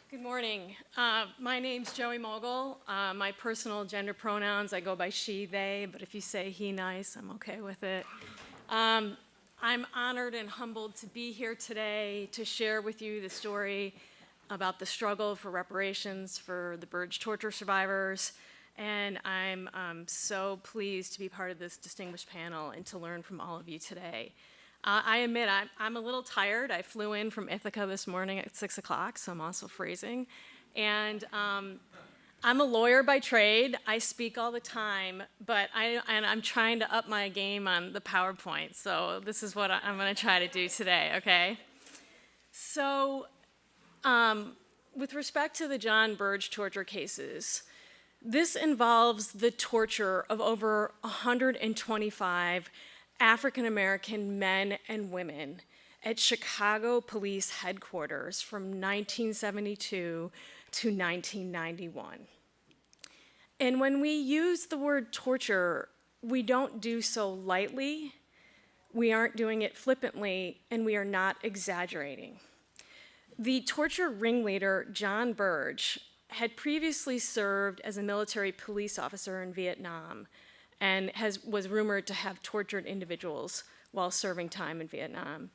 Good morning. My name's Joey Mogul. My personal gender pronouns, I go by she, they, but if you say he nice, I'm okay with it. I'm honored and humbled to be here today to share with you the story about the struggle for reparations for the Burge torture survivors. And I'm so pleased to be part of this distinguished panel and to learn from all of you today. I admit I'm a little tired. I flew in from Ithaca this morning at 6 o'clock, so I'm also freezing. And I'm a lawyer by trade. I speak all the time, but I'm trying to up my game on the PowerPoint. So this is what I'm going to try to do today, okay? So with respect to the John Burge torture cases, this involves the torture of over 125 African-American men and women at Chicago Police Headquarters from 1972 to 1991. And when we use the word torture, we don't do so lightly, we aren't doing it flippantly, and we are not exaggerating. The torture ringleader, John Burge, had previously served as a military police officer in Vietnam and was rumored to have tortured individuals while serving time in Vietnam.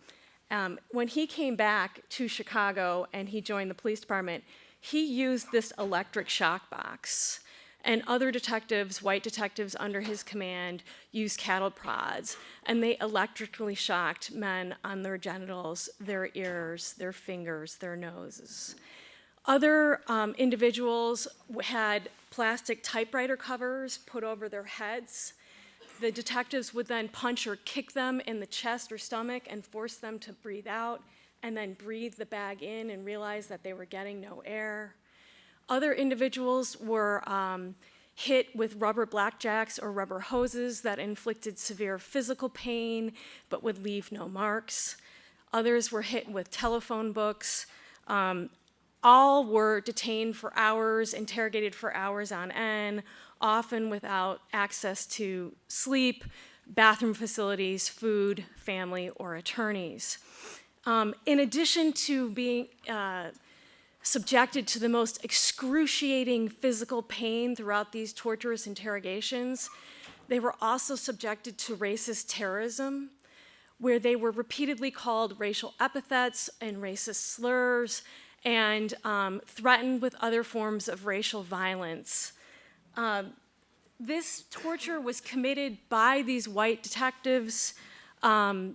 When he came back to Chicago and he joined the police department, he used this electric shock box. And other detectives, white detectives under his command, used cattle prods, and they electrically shocked men on their genitals, their ears, their fingers, their noses. Other individuals had plastic typewriter covers put over their heads. The detectives would then punch or kick them in the chest or stomach and force them to breathe out, and then breathe the bag in and realize that they were getting no air. Other individuals were hit with rubber blackjacks or rubber hoses that inflicted severe physical pain but would leave no marks. Others were hit with telephone books. All were detained for hours, interrogated for hours on end, often without access to sleep, bathroom facilities, food, family, or attorneys. In addition to being subjected to the most excruciating physical pain throughout these torturous interrogations, they were also subjected to racist terrorism, where they were repeatedly called racial epithets and racist slurs, and threatened with other forms of racial violence. This torture was committed by these white detectives on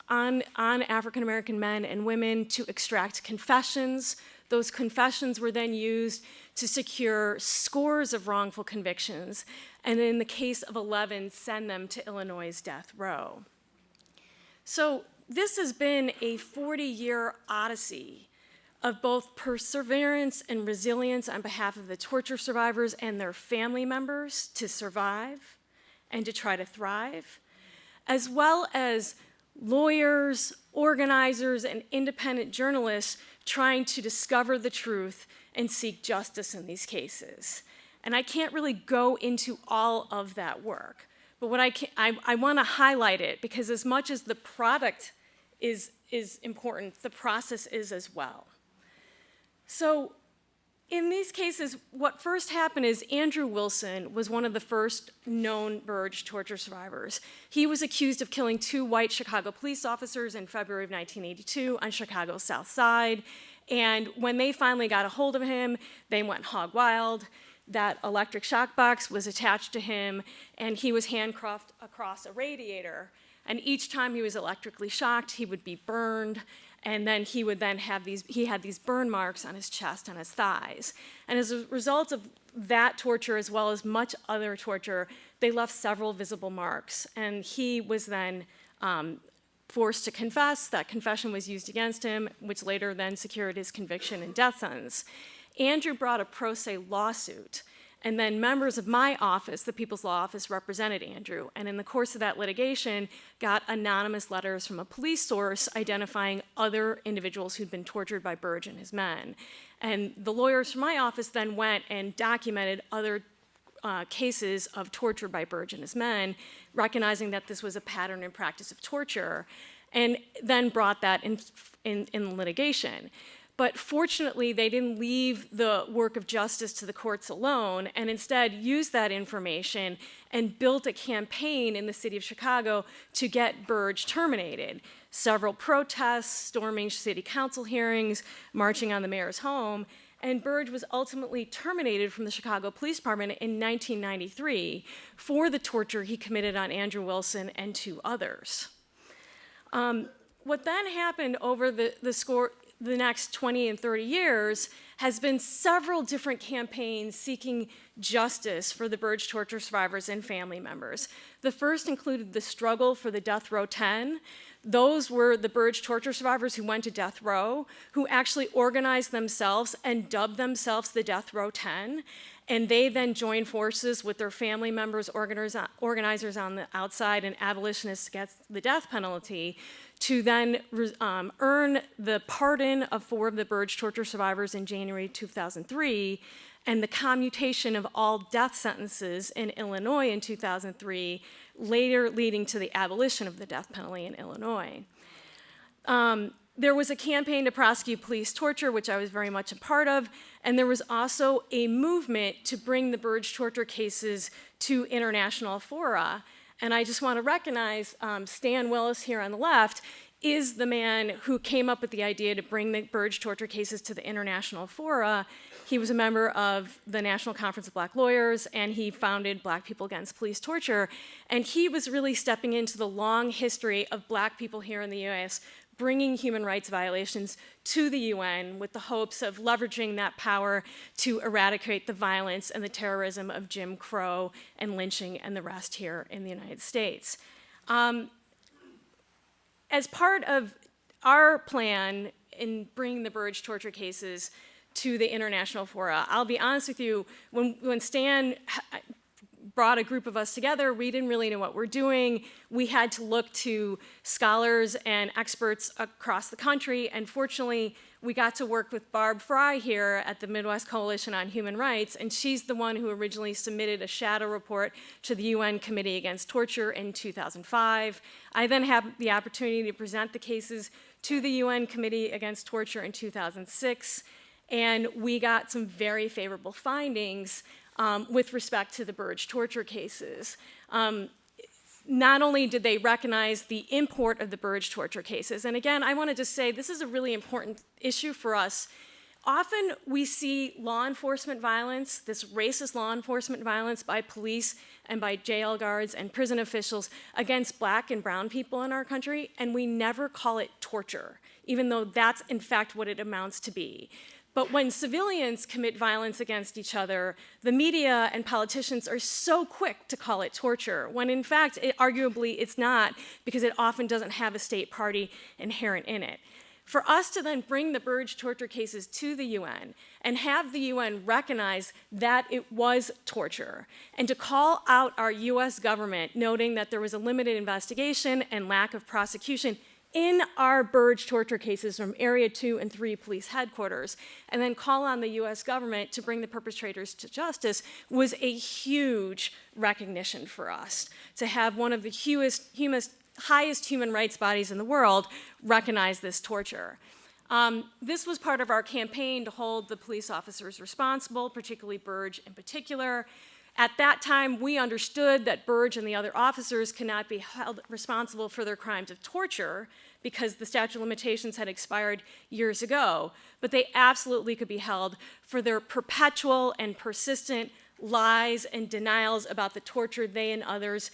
African-American men and women to extract confessions. Those confessions were then used to secure scores of wrongful convictions, and in the case of 11, send them to Illinois' death row. So this has been a 40-year odyssey of both perseverance and resilience on behalf of the torture survivors and their family members to survive and to try to thrive, as well as lawyers, organizers, and independent journalists trying to discover the truth and seek justice in these cases. And I can't really go into all of that work, but what I want to highlight it because as much as the product is important, the process is as well. So in these cases, what first happened is Andrew Wilson was one of the first known Burge torture survivors. He was accused of killing 2 white Chicago police officers in February of 1982 on Chicago's South Side. And when they finally got a hold of him, they went hog wild. That electric shock box was attached to him, and he was handcuffed across a radiator. And each time he was electrically shocked, he would be burned. And then he had these burn marks on his chest and his thighs. And as a result of that torture, as well as much other torture, they left several visible marks. And he was then forced to confess. That confession was used against him, which later then secured his conviction and death sentence. Andrew brought a pro se lawsuit. And then members of my office, the People's Law Office, represented Andrew. And in the course of that litigation, got anonymous letters from a police source identifying other individuals who'd been tortured by Burge and his men. And the lawyers from my office then went and documented other cases of torture by Burge and his men, recognizing that this was a pattern and practice of torture, and then brought that in litigation. But fortunately, they didn't leave the work of justice to the courts alone, and instead used that information and built a campaign in the city of Chicago to get Burge terminated. Several protests, storming city council hearings, marching on the mayor's home, and Burge was ultimately terminated from the Chicago Police Department in 1993 for the torture he committed on Andrew Wilson and 2 others. What then happened over the next 20 and 30 years has been several different campaigns seeking justice for the Burge torture survivors and family members. The first included the struggle for the Death Row 10. Those were the Burge torture survivors who went to death row, who actually organized themselves and dubbed themselves the Death Row 10. And they then joined forces with their family members, organizers on the outside, and abolitionists against the death penalty to then earn the pardon of 4 of the Burge torture survivors in January 2003, and the commutation of all death sentences in Illinois in 2003, later leading to the abolition of the death penalty in Illinois. There was a campaign to prosecute police torture, which I was very much a part of, and there was also a movement to bring the Burge torture cases to international fora. And I just want to recognize Stan Willis here on the left is the man who came up with the idea to bring the Burge torture cases to the international fora. He was a member of the National Conference of Black Lawyers, and he founded Black People Against Police Torture. And he was really stepping into the long history of Black people here in the US bringing human rights violations to the UN with the hopes of leveraging that power to eradicate the violence and the terrorism of Jim Crow and lynching and the rest here in the United States. As part of our plan in bringing the Burge torture cases to the international fora, I'll be honest with you, when Stan brought a group of us together, we didn't really know what we're doing. We had to look to scholars and experts across the country, and fortunately, we got to work with Barb Fry here at the Midwest Coalition on Human Rights, and she's the one who originally submitted a shadow report to the UN Committee Against Torture in 2005. I then had the opportunity to present the cases to the UN Committee Against Torture in 2006, and we got some very favorable findings with respect to the Burge torture cases. Not only did they recognize the import of the Burge torture cases, and again, I want to just say this is a really important issue for us. Often we see law enforcement violence, this racist law enforcement violence by police and by jail guards and prison officials against Black and brown people in our country, and we never call it torture, even though that's in fact what it amounts to be. But when civilians commit violence against each other, the media and politicians are so quick to call it torture, when in fact, arguably it's not, because it often doesn't have a state party inherent in it. For us to then bring the Burge torture cases to the UN and have the UN recognize that it was torture, and to call out our US government, noting that there was a limited investigation and lack of prosecution in our Burge torture cases from Area 2 and 3 police headquarters, and then call on the US government to bring the perpetrators to justice, was a huge recognition for us, to have one of the highest human rights bodies in the world recognize this torture. This was part of our campaign to hold the police officers responsible, particularly Burge in particular. At that time, we understood that Burge and the other officers cannot be held responsible for their crimes of torture because the statute of limitations had expired years ago, but they absolutely could be held for their perpetual and persistent lies and denials about the torture they and others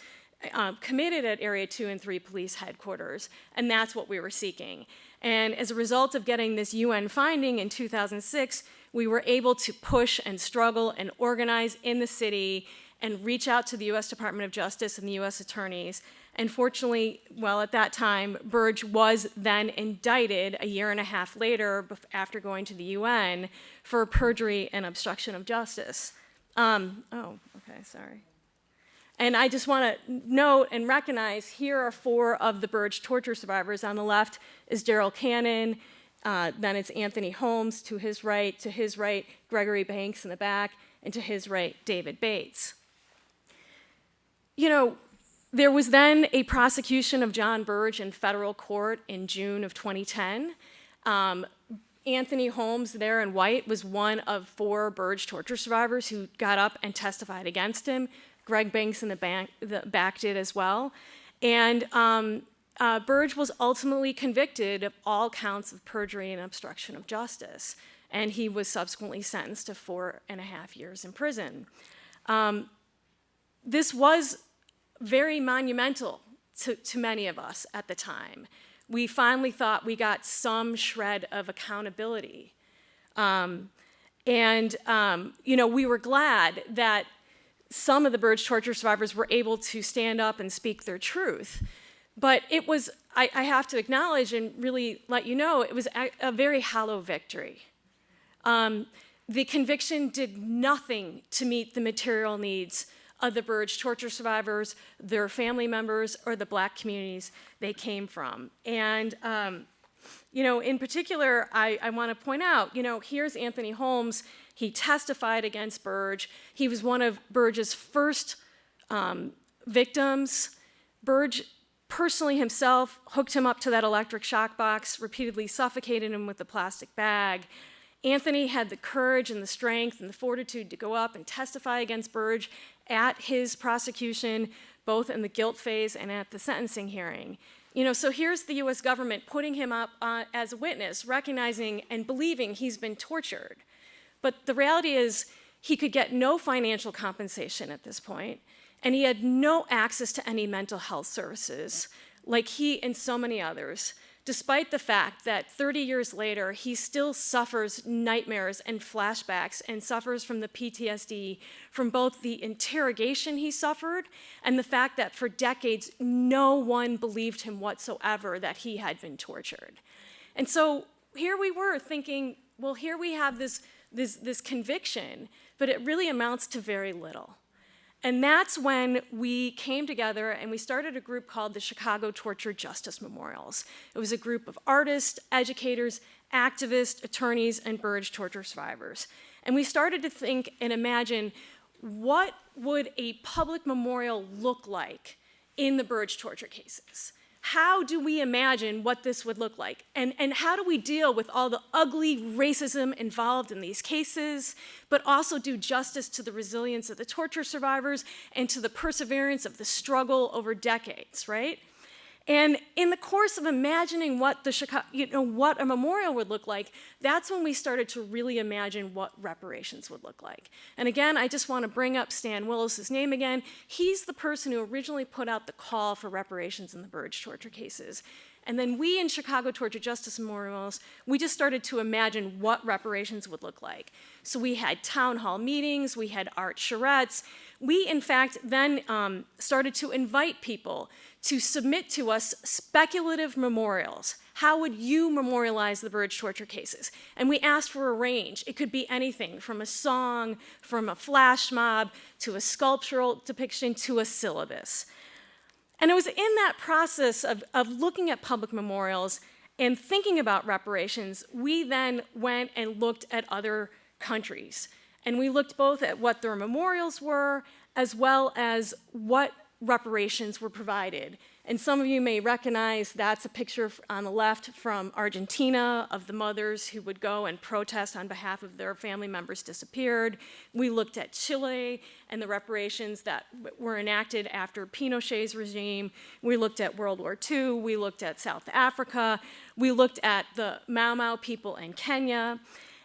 committed at Area 2 and 3 police headquarters, and that's what we were seeking. And as a result of getting this UN finding in 2006, we were able to push and struggle and organize in the city and reach out to the US Department of Justice and the US attorneys. And fortunately, well, at that time, Burge was then indicted a year and a half later after going to the UN for perjury and obstruction of justice. Sorry. And I just want to note and recognize here are 4 of the Burge torture survivors. On the left is Daryl Cannon, then it's Anthony Holmes to his right, Gregory Banks in the back, and to his right, David Bates. You know, there was then a prosecution of John Burge in federal court in June of 2010. Anthony Holmes, there in white, was one of 4 Burge torture survivors who got up and testified against him. Greg Banks in the back did as well. And Burge was ultimately convicted of all counts of perjury and obstruction of justice. And he was subsequently sentenced to 4.5 years in prison. This was very monumental to many of us at the time. We finally thought we got some shred of accountability. You know, we were glad that some of the Burge torture survivors were able to stand up and speak their truth. But it was, I have to acknowledge and really let you know, it was a very hollow victory. The conviction did nothing to meet the material needs of the Burge torture survivors, their family members, or the Black communities they came from. And, you know, in particular, I want to point out, you know, here's Anthony Holmes. He testified against Burge. He was one of Burge's first victims. Burge personally himself hooked him up to that electric shock box, repeatedly suffocated him with a plastic bag. Anthony had the courage and the strength and the fortitude to go up and testify against Burge at his prosecution, both in the guilt phase and at the sentencing hearing. You know, so here's the US government putting him up as a witness, recognizing and believing he's been tortured. But the reality is he could get no financial compensation at this point, and he had no access to any mental health services, like he and so many others, despite the fact that 30 years later, he still suffers nightmares and flashbacks and suffers from the PTSD from both the interrogation he suffered and the fact that for decades, no one believed him whatsoever that he had been tortured. And so here we were thinking, well, here we have this conviction, but it really amounts to very little. And that's when we came together and we started a group called the Chicago Torture Justice Memorials. It was a group of artists, educators, activists, attorneys, and Burge torture survivors. And we started to think and imagine, what would a public memorial look like in the Burge torture cases? How do we imagine what this would look like? And how do we deal with all the ugly racism involved in these cases, but also do justice to the resilience of the torture survivors and to the perseverance of the struggle over decades, right? And in the course of imagining what what a memorial would look like, that's when we started to really imagine what reparations would look like. And again, I just want to bring up Stan Willis's name again. He's the person who originally put out the call for reparations in the Burge torture cases. And then we in Chicago Torture Justice Memorials, we just started to imagine what reparations would look like. So we had town hall meetings, we had art charrettes. We, in fact, then started to invite people to submit to us speculative memorials. How would you memorialize the Burge torture cases? And we asked for a range. It could be anything from a song, from a flash mob, to a sculptural depiction, to a syllabus. And it was in that process of looking at public memorials and thinking about reparations, we then went and looked at other countries. And we looked both at what their memorials were, as well as what reparations were provided. And some of you may recognize that's a picture on the left from Argentina of the mothers who would go and protest on behalf of their family members disappeared. We looked at Chile and the reparations that were enacted after Pinochet's regime. We looked at World War II. We looked at South Africa. We looked at the Mau Mau people in Kenya.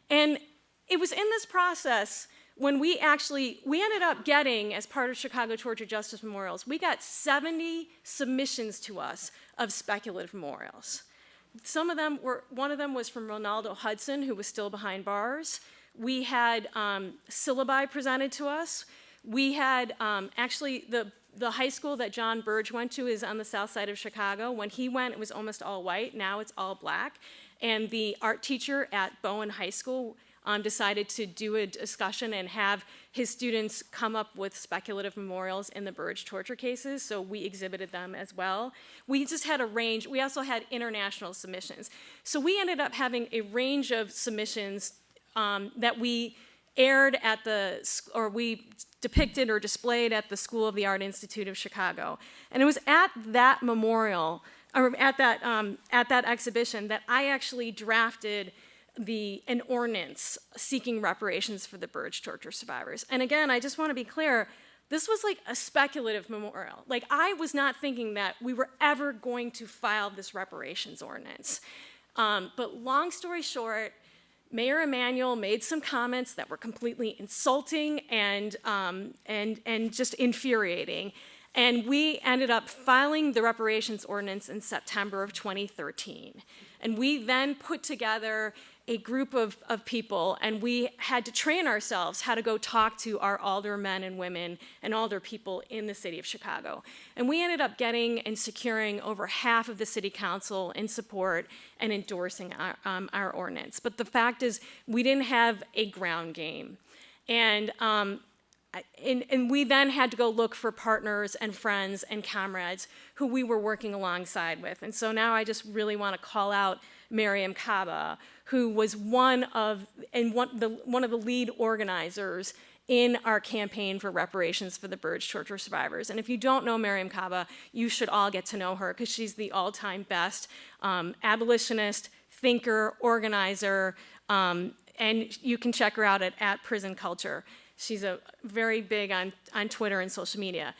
And it was in this process when we ended up getting, as part of Chicago Torture Justice Memorials, we got 70 submissions to us of speculative memorials. One of them was from Ronaldo Hudson, who was still behind bars. We had syllabi presented to us. We had, actually, the high school that John Burge went to is on the south side of Chicago. When he went, it was almost all white. Now it's all black. And the art teacher at Bowen High School decided to do a discussion and have his students come up with speculative memorials in the Burge torture cases, so we exhibited them as well. We just had a range. We also had international submissions. So we ended up having a range of submissions that we aired at we depicted or displayed at the School of the Art Institute of Chicago. And it was at that memorial, or at that exhibition, that I actually drafted an ordinance seeking reparations for the Burge torture survivors. And again, I just want to be clear, this was like a speculative memorial. Like, I was not thinking that we were ever going to file this reparations ordinance. But long story short, Mayor Emanuel made some comments that were completely insulting and just infuriating. And we ended up filing the reparations ordinance in September of 2013. And we then put together a group of people, and we had to train ourselves how to go talk to our aldermen and women and alder people in the city of Chicago. And we ended up getting and securing over half of the city council in support and endorsing our ordinance. But the fact is, we didn't have a ground game. And we then had to go look for partners and friends and comrades who we were working alongside with. And so now I just really want to call out Miriam Kaba, who was one of the lead organizers in our campaign for reparations for the Burge torture survivors. And if you don't know Miriam Kaba, you should all get to know her, because she's the all-time best abolitionist, thinker, organizer, and you can check her out at Prison Culture. She's very big on Twitter and social media.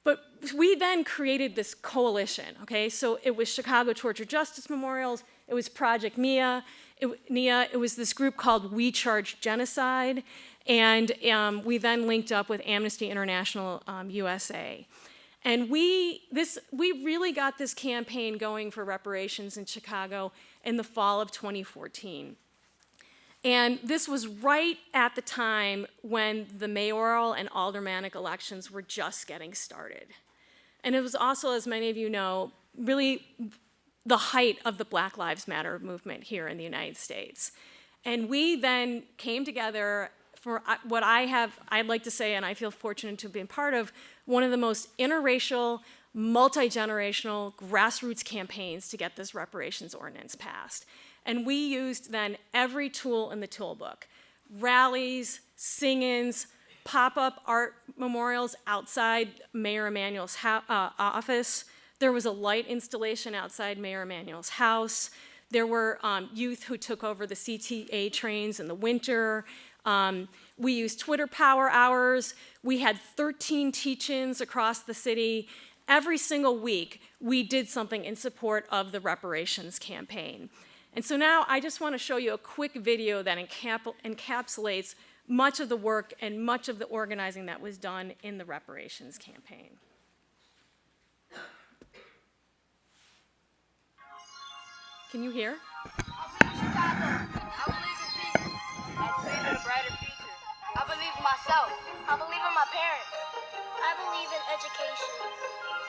But we then created this coalition, okay? So it was Chicago Torture Justice Memorials, it was Project NIA, it was this group called We Charge Genocide, and we then linked up with Amnesty International USA. And we really got this campaign going for reparations in Chicago in the fall of 2014. And this was right at the time when the mayoral and aldermanic elections were just getting started. And it was also, as many of you know, really the height of the Black Lives Matter movement here in the United States. And we then came together for what I'd like to say, and I feel fortunate to have been part of, one of the most interracial, multi-generational grassroots campaigns to get this reparations ordinance passed. And we used then every tool in the toolbook: rallies, sing-ins, pop-up art memorials outside Mayor Emanuel's office. There was a light installation outside Mayor Emanuel's house. There were youth who took over the CTA trains in the winter. We used Twitter power hours. We had 13 teach-ins across the city. Every single week, we did something in support of the reparations campaign. And so now I just want to show you a quick video that encapsulates much of the work and much of the organizing that was done in the reparations campaign. Can you hear? I believe in Chicago. I believe in peace. I believe in a brighter future. I believe in myself. I believe in my parents. I believe in education.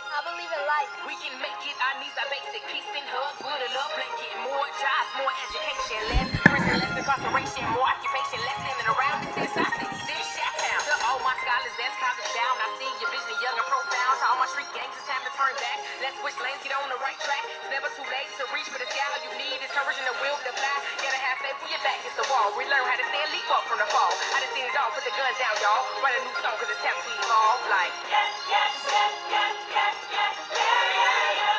I believe in life. We can make it, our needs are basic. Peace and hugs, with a love blanket. More jobs, more education. Less prison, less incarceration. More occupation, less standing around. This is our city, this Chi-Town. To all my scholars, that's college down. I see your vision young and profound. To all my street gangs, it's time to turn back. Let's switch lanes, get on the right track. It's never too late to reach for the sky. All you need is courage and the will to fly. Gotta have faith when your back against the wall. We learn how to stand, leap up from the fall. I done seen it all, put the guns down, y'all. Write a new song, cause it's time to evolve. Like, yeah, yeah, yeah, yeah, yeah, yeah, yeah, yeah, yeah.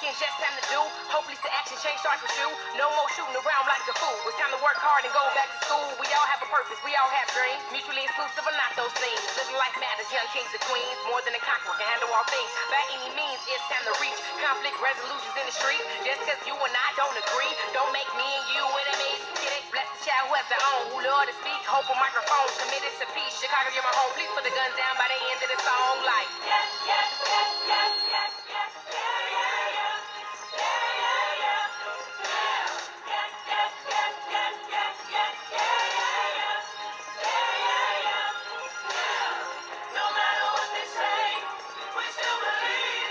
Just time to do. Hopefully the action change starts with you. No more shooting around like a fool. It's time to work hard and go back to school. We all have a purpose, we all have dreams. Mutually exclusive or not those things. Living life matters, young kings and queens. More than a conqueror can handle all things. By any means, it's time to reach conflict resolutions in the streets. Just cause you and I don't agree, don't make me and you enemies. Get it? Bless the child who has their own, who love to speak. Hope on microphones, committed to peace. Chicago, you're my home. Please put the guns down by the end of the song. Like, yeah, yeah, yeah, yeah, yeah, yeah, yeah, yeah, yeah. No matter what they say, we still believe.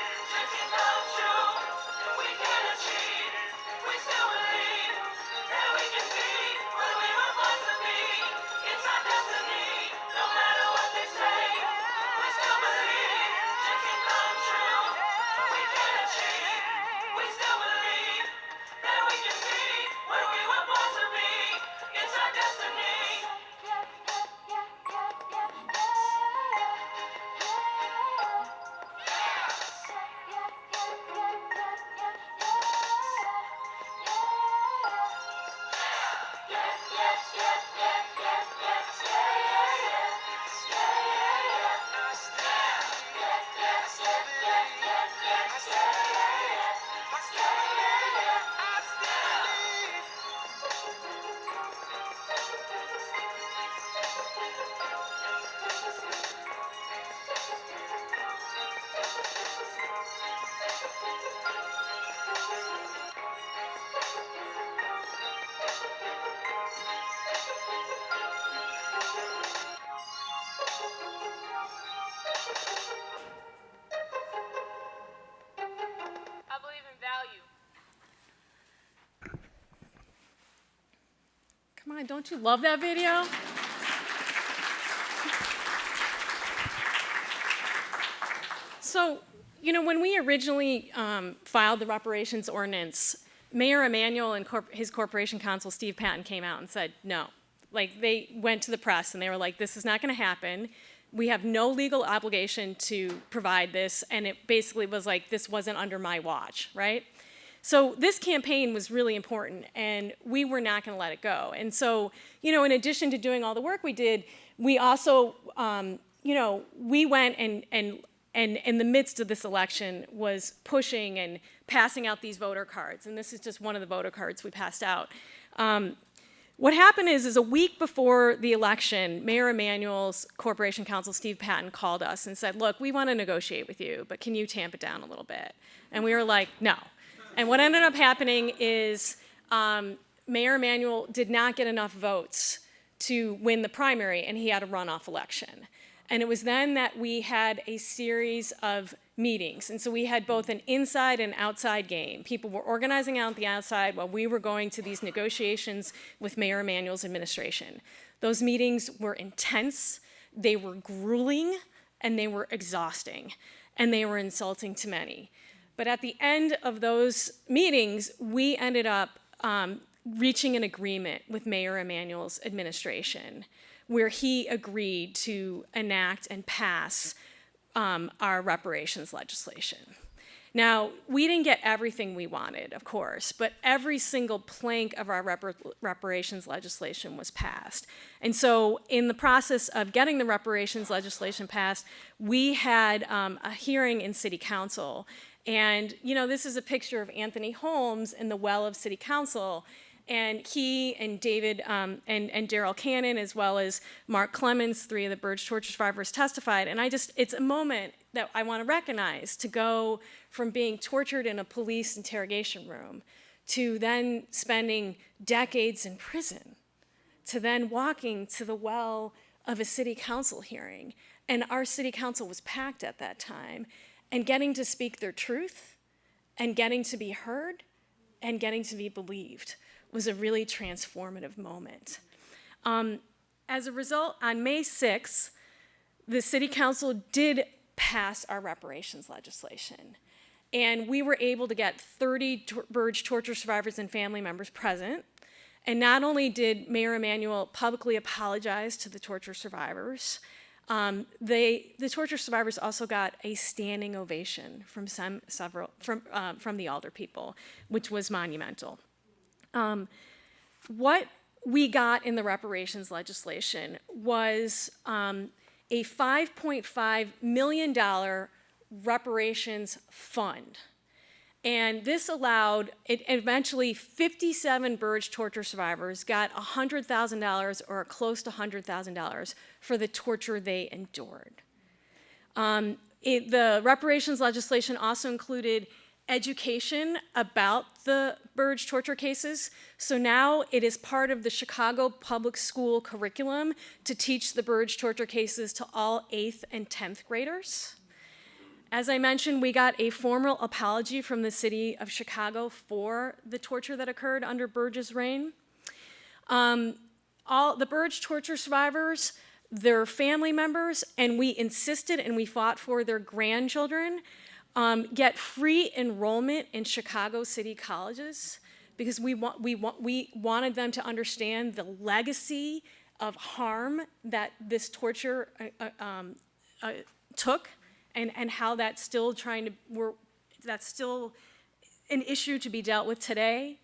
value. Come on, don't you love that video? So, you know, when we originally filed the Reparations Ordinance, Mayor Emanuel and his corporation counsel, Steve Patton, came out and said no. Like, they went to the press and they were like, this is not going to happen. We have no legal obligation to provide this. And it basically was like, this wasn't under my watch, right? So this campaign was really important, and we were not going to let it go. And so, you know, in addition to doing all the work we did, we also, you know, we went and in the midst of this election was pushing and passing out these voter cards. And this is just one of the voter cards we passed out. What happened is a week before the election, Mayor Emanuel's corporation counsel, Steve Patton, called us and said, look, we want to negotiate with you, but can you tamp it down a little bit? And we were like, no. And what ended up happening is Mayor Emanuel did not get enough votes to win the primary, and he had a runoff election. And it was then that we had a series of meetings. And so we had both an inside and outside game. People were organizing out the outside while we were going to these negotiations with Mayor Emanuel's administration. Those meetings were intense, they were grueling, and they were exhausting, and they were insulting to many. But at the end of those meetings, we ended up reaching an agreement with Mayor Emanuel's administration, where he agreed to enact and pass our reparations legislation. Now, we didn't get everything we wanted, of course, but every single plank of our reparations legislation was passed. And so in the process of getting the reparations legislation passed, we had a hearing in City Council. And, you know, this is a picture of Anthony Holmes in the well of City Council. And he and David and Daryl Cannon, as well as Mark Clemens, 3 of the Burge torture survivors, testified. And it's a moment that I want to recognize, to go from being tortured in a police interrogation room to then spending decades in prison, to then walking to the well of a City Council hearing. And our City Council was packed at that time. And getting to speak their truth, and getting to be heard, and getting to be believed was a really transformative moment. As a result, on May 6th, the City Council did pass our reparations legislation. And we were able to get 30 Burge torture survivors and family members present. And not only did Mayor Emanuel publicly apologize to the torture survivors, the torture survivors also got a standing ovation from the alder people, which was monumental. What we got in the reparations legislation was a $5.5 million reparations fund. And this allowed, eventually 57 Burge torture survivors got $100,000 or close to $100,000 for the torture they endured. The reparations legislation also included education about the Burge torture cases. So now it is part of the Chicago public school curriculum to teach the Burge torture cases to all 8th and 10th graders. As I mentioned, we got a formal apology from the city of Chicago for the torture that occurred under Burge's reign. All the Burge torture survivors, their family members, and we insisted and we fought for their grandchildren, get free enrollment in Chicago city colleges, because we wanted them to understand the legacy of harm that this torture took. And how that's still that's still an issue to be dealt with today.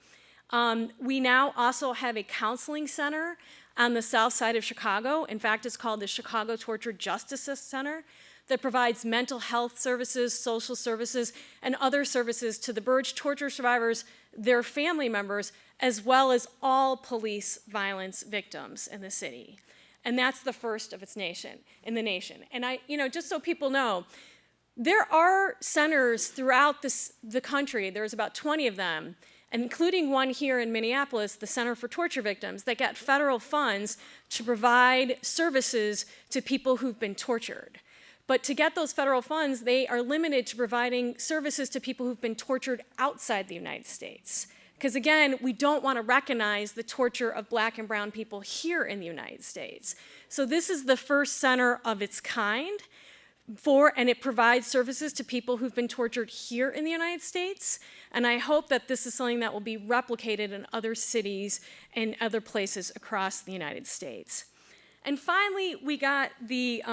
We now also have a counseling center on the south side of Chicago. In fact, it's called the Chicago Torture Justice Center, that provides mental health services, social services, and other services to the Burge torture survivors, their family members, as well as all police violence victims in the city. And that's the first of its in the nation. And just so people know, there are centers throughout the country, there's about 20 of them, including one here in Minneapolis, the Center for Torture Victims, that get federal funds to provide services to people who've been tortured. But to get those federal funds, they are limited to providing services to people who've been tortured outside the United States. Because again, we don't want to recognize the torture of Black and brown people here in the United States. So this is the first center of its kind and it provides services to people who've been tortured here in the United States. And I hope that this is something that will be replicated in other cities and other places across the United States. And finally, we got the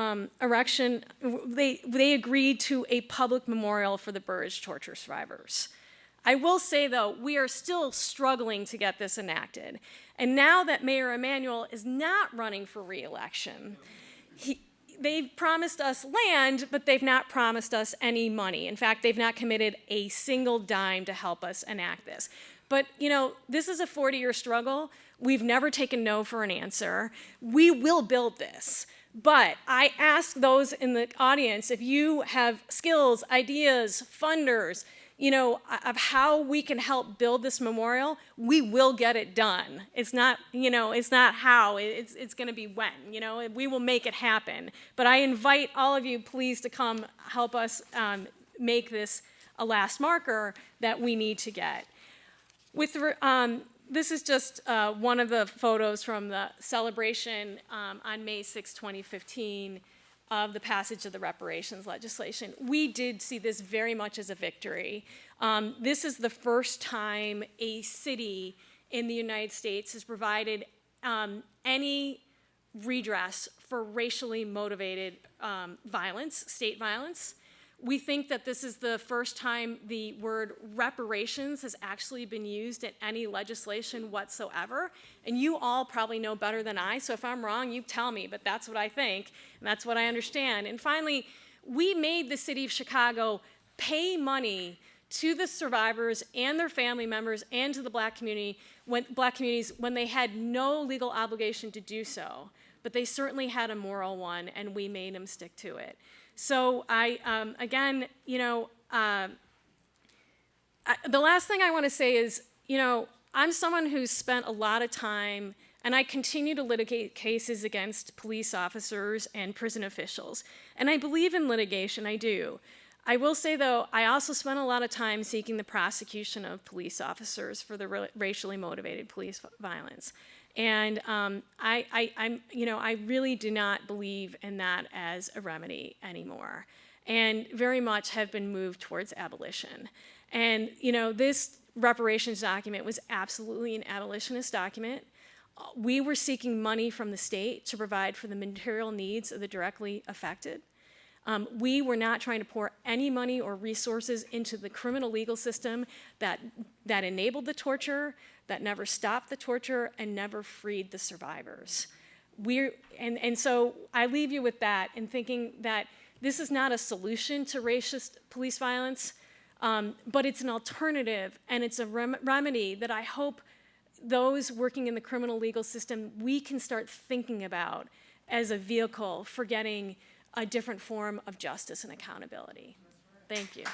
erection, they agreed to a public memorial for the Burge torture survivors. I will say, though, we are still struggling to get this enacted. And now that Mayor Emanuel is not running for re-election, they've promised us land, but they've not promised us any money. In fact, they've not committed a single dime to help us enact this. But, you know, this is a 40-year struggle. We've never taken no for an answer. We will build this. But I ask those in the audience, if you have skills, ideas, funders, you know, of how we can help build this memorial, we will get it done. It's not, you know, it's not how, it's gonna be when, you know, we will make it happen. But I invite all of you, please, to come help us make this a last marker that we need to get. This is just one of the photos from the celebration on May 6, 2015 of the passage of the reparations legislation. We did see this very much as a victory. This is the first time a city in the United States has provided any redress for racially motivated violence, state violence. We think that this is the first time the word reparations has actually been used in any legislation whatsoever. And you all probably know better than I, so if I'm wrong, you tell me, but that's what I think, and that's what I understand. And finally, we made the city of Chicago pay money to the survivors and their family members and to the Black communities when they had no legal obligation to do so. But they certainly had a moral one, and we made them stick to it. So again, you know, the last thing I want to say is, you know, I'm someone who's spent a lot of time, and I continue to litigate cases against police officers and prison officials. And I believe in litigation, I do. I will say, though, I also spent a lot of time seeking the prosecution of police officers for the racially motivated police violence. And you know, I really do not believe in that as a remedy anymore, and very much have been moved towards abolition. And you know, this reparations document was absolutely an abolitionist document. We were seeking money from the state to provide for the material needs of the directly affected. We were not trying to pour any money or resources into the criminal legal system that enabled the torture, that never stopped the torture, and never freed the survivors. And so I leave you with that in thinking that this is not a solution to racist police violence, but it's an alternative, and it's a remedy that I hope those working in the criminal legal system, we can start thinking about as a vehicle for getting a different form of justice and accountability. Thank you.